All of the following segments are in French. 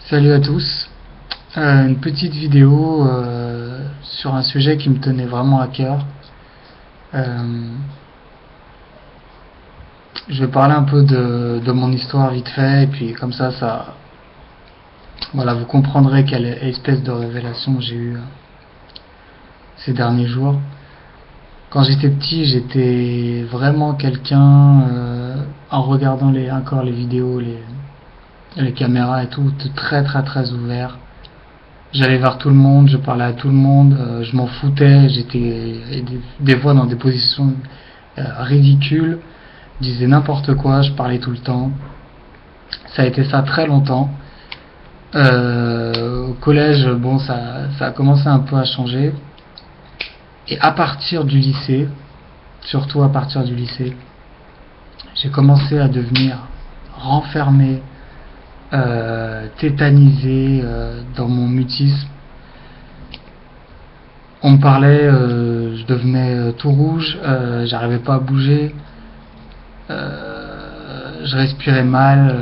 Salut à tous. Une petite vidéo sur un sujet qui me tenait vraiment à cœur. Euh, je vais parler un peu de mon histoire vite fait, et puis comme ça, voilà, vous comprendrez quelle espèce de révélation j'ai eue ces derniers jours. Quand j'étais petit, j'étais vraiment quelqu'un, en regardant encore les vidéos, les caméras et tout, de très très très ouvert. J'allais vers tout le monde, je parlais à tout le monde, je m'en foutais, j'étais des fois dans des positions ridicules, je disais n'importe quoi, je parlais tout le temps. Ça a été ça très longtemps. Au collège, bon, ça a commencé un peu à changer. Et à partir du lycée, surtout à partir du lycée, j'ai commencé à devenir renfermé, tétanisé dans mon mutisme. On me parlait, je devenais tout rouge, j'arrivais pas à bouger, je respirais mal,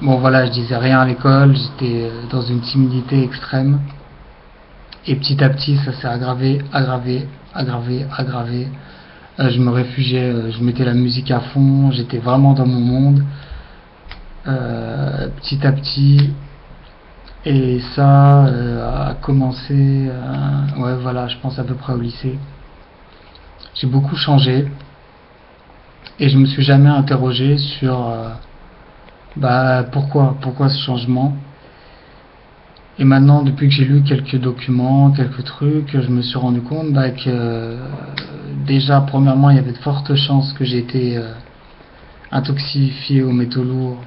bon voilà, je disais rien à l'école, j'étais dans une timidité extrême. Et petit à petit, ça s'est aggravé. Je me réfugiais, je mettais la musique à fond, j'étais vraiment dans mon monde, petit à petit. Et ça a commencé, ouais voilà, je pense à peu près au lycée. J'ai beaucoup changé et je me suis jamais interrogé sur pourquoi ce changement. Et maintenant, depuis que j'ai lu quelques documents, quelques trucs, je me suis rendu compte que déjà, premièrement, il y avait de fortes chances que j'ai été intoxifié aux métaux lourds,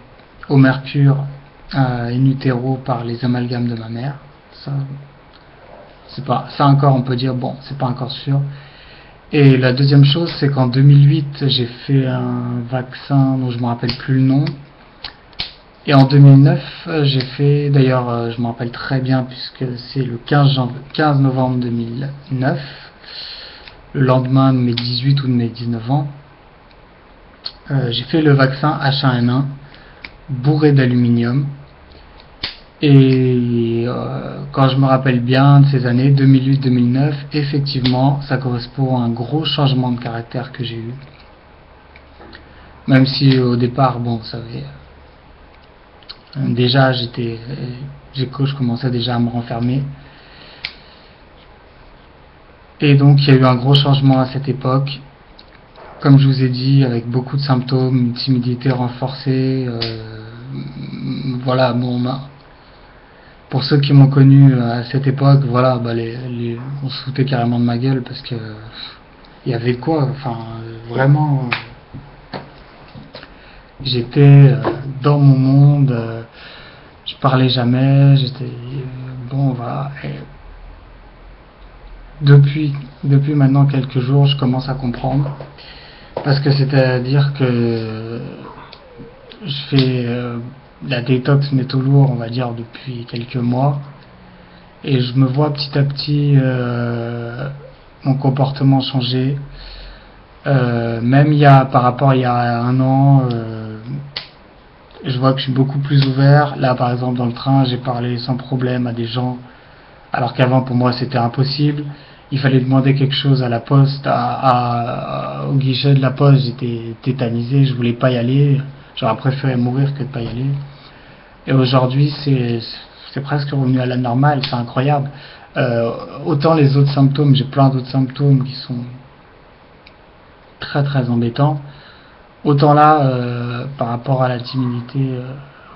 au mercure, in utero par les amalgames de ma mère. Ça, c'est pas, ça encore, on peut dire bon, c'est pas encore sûr. Et la deuxième chose, c'est qu'en 2008, j'ai fait un vaccin dont je me rappelle plus le nom. Et en 2009, j'ai fait, d'ailleurs, je me rappelle très bien puisque c'est le 15 novembre 2009, le lendemain de mes 18 ou de mes 19 ans, j'ai fait le vaccin H1N1 bourré d'aluminium. Et quand je me rappelle bien de ces années 2008-2009, effectivement, ça correspond à un gros changement de caractère que j'ai eu. Même si au départ, bon, vous savez, déjà je commençais déjà à me renfermer. Et donc il y a eu un gros changement à cette époque. Comme je vous ai dit, avec beaucoup de symptômes, une timidité renforcée. Voilà, bon, pour ceux qui m'ont connu à cette époque, voilà, on se foutait carrément de ma gueule parce que il y avait quoi, enfin, vraiment, j'étais dans mon monde, je parlais jamais, j'étais, bon, voilà. Et depuis maintenant quelques jours, je commence à comprendre. Parce que c'est-à-dire que je fais la détox métaux lourds, on va dire, depuis quelques mois. Et je me vois petit à petit mon comportement changer. Même par rapport à il y a un an, je vois que je suis beaucoup plus ouvert. Là, par exemple, dans le train, j'ai parlé sans problème à des gens, alors qu'avant, pour moi, c'était impossible. Il fallait demander quelque chose à la poste, au guichet de la poste, j'étais tétanisé, je voulais pas y aller. J'aurais préféré mourir que de pas y aller. Et aujourd'hui, c'est presque revenu à la normale, c'est incroyable. Autant les autres symptômes, j'ai plein d'autres symptômes qui sont très très embêtants. Autant là, par rapport à la timidité,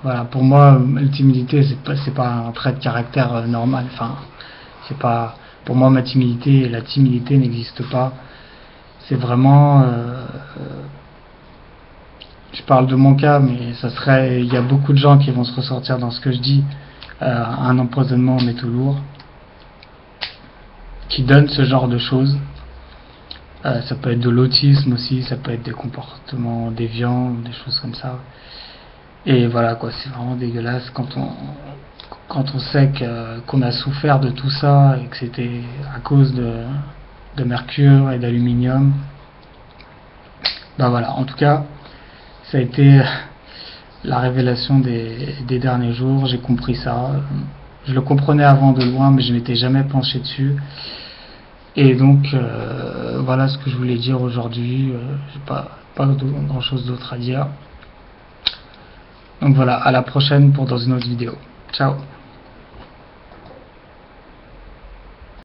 voilà, pour moi, la timidité, c'est pas un trait de caractère normal. Enfin, c'est pas, pour moi, la timidité n'existe pas. C'est vraiment, je parle de mon cas, mais il y a beaucoup de gens qui vont se ressortir dans ce que je dis, un empoisonnement en métaux lourds, qui donne ce genre de choses. Ça peut être de l'autisme aussi, ça peut être des comportements déviants, des choses comme ça. Et voilà quoi, c'est vraiment dégueulasse quand on sait qu'on a souffert de tout ça et que c'était à cause de mercure et d'aluminium. Ben voilà, en tout cas, ça a été la révélation des derniers jours. J'ai compris ça. Je le comprenais avant de loin, mais je m'étais jamais penché dessus. Et donc, voilà ce que je voulais dire aujourd'hui. J'ai pas grand chose d'autre à dire. Donc voilà, à la prochaine pour dans une autre vidéo. Ciao.